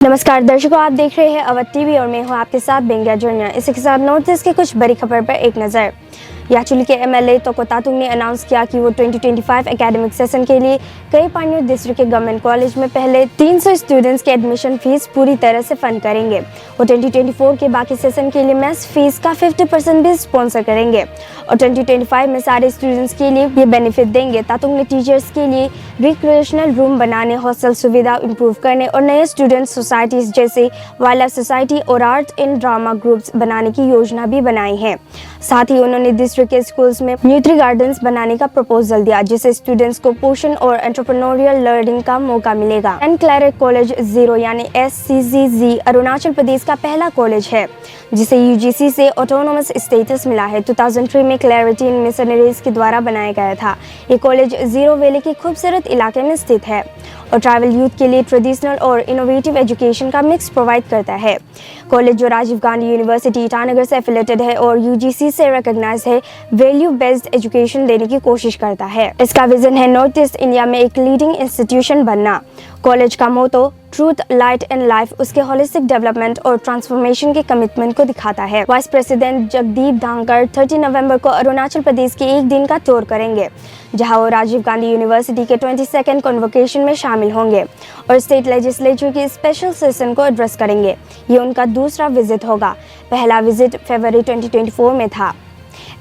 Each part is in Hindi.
नमस्कार दर्शकों, आप देख रहे हैं अवध टीवी और मैं हूं आपके साथ बेंगिया जुनिया। इसी के साथ नॉर्थ ईस्ट की कुछ बड़ी खबर पर एक नज़र। याचुली के एमएलए तोको तातुंग ने अनाउंस किया कि वो 2025 एकेडमिक सेशन के लिए कई पानियों डिस्ट्रिक्ट के गवर्नमेंट कॉलेज में पहले 300 स्टूडेंट्स के एडमिशन फीस पूरी तरह से फंड करेंगे। वो 2024 के बाकी सेशन के लिए मेस फीस का 50% भी स्पॉन्सर करेंगे और 2025 में सारे स्टूडेंट्स के लिए ये बेनिफिट देंगे। तातुंग ने टीचर्स के लिए रिक्रिएशनल रूम बनाने, हॉस्टल सुविधा इंप्रूव करने और नए स्टूडेंट सोसाइटीज जैसे वाइल्ड लाइफ सोसाइटी और आर्ट एंड ड्रामा ग्रुप्स बनाने की योजना भी बनाई है। साथ ही उन्होंने डिस्ट्रिक्ट के स्कूल्स में न्यूट्री गार्डन्स बनाने का प्रपोजल दिया, जिससे स्टूडेंट्स को पोषण और एंटरप्रेन्योरियल लर्निंग का मौका मिलेगा। एंड क्लैरिक कॉलेज जीरो यानी SCCZ अरुणाचल प्रदेश का पहला कॉलेज है जिसे UGC से ऑटोनोमस स्टेटस मिला है। 2003 में क्लैरिटी इन मिशनरीज के द्वारा बनाया गया था। ये कॉलेज जीरो वैली के खूबसूरत इलाके में स्थित है और ट्राइबल यूथ के लिए ट्रेडिशनल और इनोवेटिव एजुकेशन का मिक्स प्रोवाइड करता है। कॉलेज जो राजीव गांधी यूनिवर्सिटी ईटानगर से एफिलेटेड है और UGC से रिकॉग्नाइज है, वैल्यू बेस्ड एजुकेशन देने की कोशिश करता है। इसका विजन है नॉर्थ ईस्ट इंडिया में एक लीडिंग इंस्टीट्यूशन बनना। कॉलेज का मोटो ट्रूथ, लाइट एंड लाइफ उसके होलिस्टिक डेवलपमेंट और ट्रांसफॉर्मेशन के कमिटमेंट को दिखाता है। वाइस प्रेसिडेंट जगदीप धांकर 30 नवंबर को अरुणाचल प्रदेश के एक दिन का टूर करेंगे, जहां वो राजीव गांधी यूनिवर्सिटी के 22nd कन्वोकेशन में शामिल होंगे और स्टेट लेजिस्लेचर की स्पेशल सेशन को एड्रेस करेंगे। ये उनका दूसरा विजिट होगा। पहला विजिट फरवरी 2024 में था।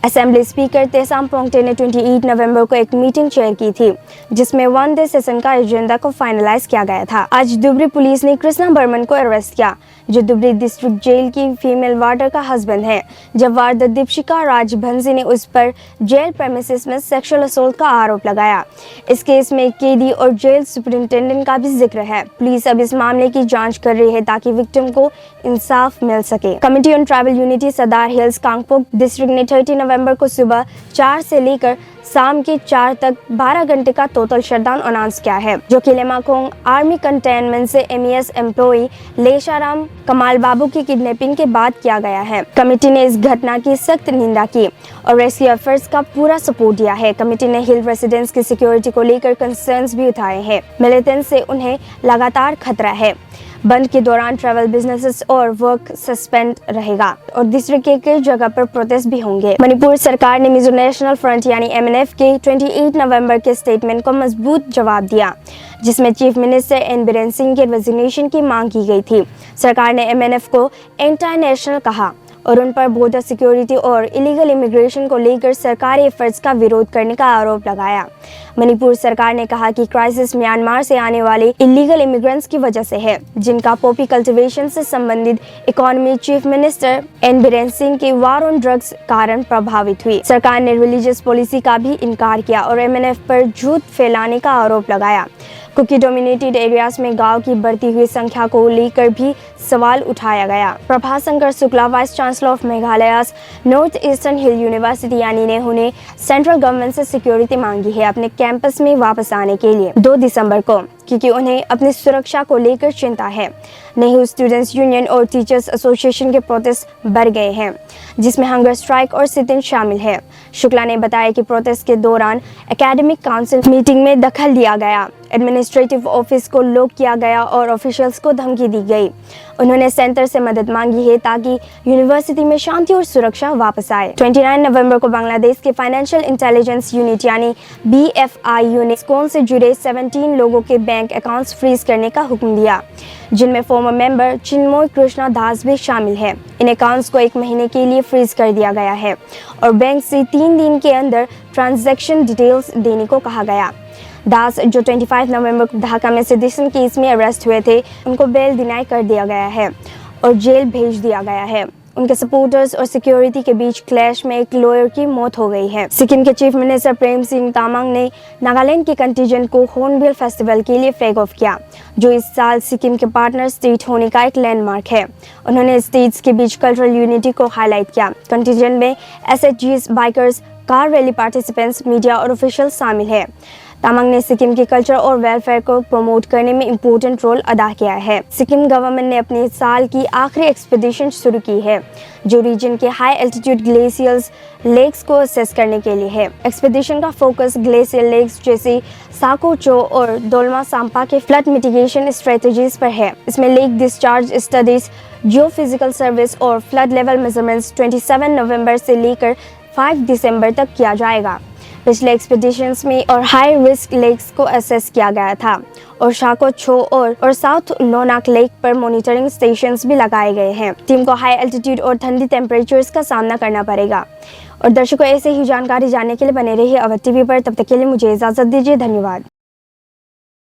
असेंबली स्पीकर तेसाम पोंगते ने 28 नवंबर को एक मीटिंग चेयर की थी, जिसमें 1 डे सेशन का एजेंडा को फाइनलाइज किया गया था। आज दुबरी पुलिस ने कृष्णा बर्मन को अरेस्ट किया, जो दुबरी डिस्ट्रिक्ट जेल की फीमेल वार्डर का हस्बैंड है। जब वार्डर दीपशिका राजभंसी ने उस पर जेल प्रेमिसेस में सेक्सुअल असोल्ट का आरोप लगाया। इस केस में केडी और जेल सुपरिंटेंडेंट का भी जिक्र है। पुलिस अब इस मामले की जांच कर रही है ताकि विक्टिम को इंसाफ मिल सके। Committee on tribal unity Sadar Hills Kangpokpi district ने 30 नवंबर को सुबह 4 से लेकर शाम के 4 तक 12 घंटे का टोटल शटडाउन अनाउंस किया है, जो कि लेमाकोंग आर्मी कंटेनमेंट से MES एम्प्लॉई लेशाराम कमाल बाबू की किडनैपिंग के बाद किया गया है। कमेटी ने इस घटना की सख्त निंदा की और रेस्क्यू एफर्ट्स का पूरा सपोर्ट दिया है। कमेटी ने हिल रेसिडेंट्स की सिक्योरिटी को लेकर कंसर्न्स भी उठाए हैं। मिलिटेंट से उन्हें लगातार खतरा है। बंद के दौरान ट्रैवल बिजनेसेस और वर्क सस्पेंड रहेगा और डिस्ट्रिक्ट के कई जगह पर प्रोटेस्ट भी होंगे। मणिपुर सरकार ने मिजो नेशनल फ्रंट यानी MNF के 28 नवंबर के स्टेटमेंट को मजबूत जवाब दिया, जिसमें chief minister N Biren Singh के रेजिग्नेशन की मांग की गई थी। सरकार ने MNF को एंटी नेशनल कहा और उन पर बॉर्डर सिक्योरिटी और इलीगल इमिग्रेशन को लेकर सरकारी एफर्ट्स का विरोध करने का आरोप लगाया। मणिपुर सरकार ने कहा कि क्राइसिस म्यांमार से आने वाले इलीगल इमिग्रेंट्स की वजह से है, जिनका पॉपी कल्टीवेशन से संबंधित economy chief minister N Biren Singh की वार ऑन ड्रग्स कारण प्रभावित हुई। सरकार ने रिलीजियस पॉलिसी का भी इनकार किया और MNF पर झूठ फैलाने का आरोप लगाया। कुकी डोमिनेटेड एरियाज में गांव की बढ़ती हुई संख्या को लेकर भी सवाल उठाया गया। Prabhashankar Shukla, vice chancellor of Meghalaya north eastern hill university यानी नेहू ने सेंट्रल गवर्नमेंट से सिक्योरिटी मांगी है अपने कैंपस में वापस आने के लिए 2 दिसंबर को, क्योंकि उन्हें अपनी सुरक्षा को लेकर चिंता है। नेहरू स्टूडेंट्स यूनियन और टीचर्स एसोसिएशन के प्रोटेस्ट बढ़ गए हैं, जिसमें हंगर स्ट्राइक और सिट इन शामिल है। शुक्ला ने बताया कि प्रोटेस्ट के दौरान एकेडमिक काउंसिल मीटिंग में दखल दिया गया, एडमिनिस्ट्रेटिव ऑफिस को लॉक किया गया और ऑफिशियल्स को धमकी दी गई। उन्होंने सेंटर से मदद मांगी है ताकि यूनिवर्सिटी में शांति और सुरक्षा वापस आए। 29 नवंबर को बांग्लादेश के फाइनेंशियल इंटेलिजेंस यूनिट यानी BFIU ने स्कोन से जुड़े 17 लोगों के बैंक अकाउंट्स फ्रीज करने का हुक्म दिया, जिनमें फॉर्मर मेंबर चिन्मय कृष्णा दास भी शामिल है। इन अकाउंट्स को 1 महीने के लिए फ्रीज कर दिया गया है और बैंक से 3 दिन के अंदर ट्रांजैक्शन डिटेल्स देने को कहा गया। दास, जो 25 नवंबर को ढाका में सेडिशन केस में अरेस्ट हुए थे, उनको बेल डिनाई कर दिया गया है और जेल भेज दिया गया है। उनके सपोर्टर्स और सिक्योरिटी के बीच क्लैश में एक लॉयर की मौत हो गई है। सिक्किम के चीफ मिनिस्टर प्रेम सिंह तामांग ने नागालैंड के कंटीजेंट को हॉर्नबिल फेस्टिवल के लिए फ्लैग ऑफ किया, जो इस साल सिक्किम के पार्टनर स्टेट होने का एक लैंडमार्क है। उन्होंने स्टेट्स के बीच कल्चरल यूनिटी को हाईलाइट किया। कंटीजेंट में SHGs, bikers, car rally participants, media और ऑफिशियल शामिल है। तामांग ने सिक्किम के कल्चर और वेलफेयर को प्रमोट करने में इम्पोर्टेंट रोल अदा किया है। सिक्किम गवर्नमेंट ने अपने साल की आखिरी एक्सपीडिशन शुरू की है, जो रीजन के हाई एल्टीट्यूड ग्लेशियर्स लेक्स को असेस करने के लिए है। एक्सपीडिशन का फोकस ग्लेशियर लेक्स जैसे साको चो और दोलमा सांपा के फ्लड मिटिगेशन स्ट्रेटजीज पर है। इसमें lake discharge studies, geophysical service और फ्लड लेवल मेजरमेंट्स 27 नवंबर से लेकर 5 दिसंबर तक किया जाएगा। पिछले एक्सपीडिशंस में और हाई रिस्क लेक्स को असेस किया गया था और शाको छो और साउथ लोनाक लेक पर मॉनिटरिंग स्टेशंस भी लगाए गए हैं। टीम को हाई एल्टीट्यूड और ठंडी टेम्परेचर्स का सामना करना पड़ेगा। और दर्शकों, ऐसे ही जानकारी जानने के लिए बने रहिए अवध टीवी पर। तब तक के लिए मुझे इजाजत दीजिए। धन्यवाद।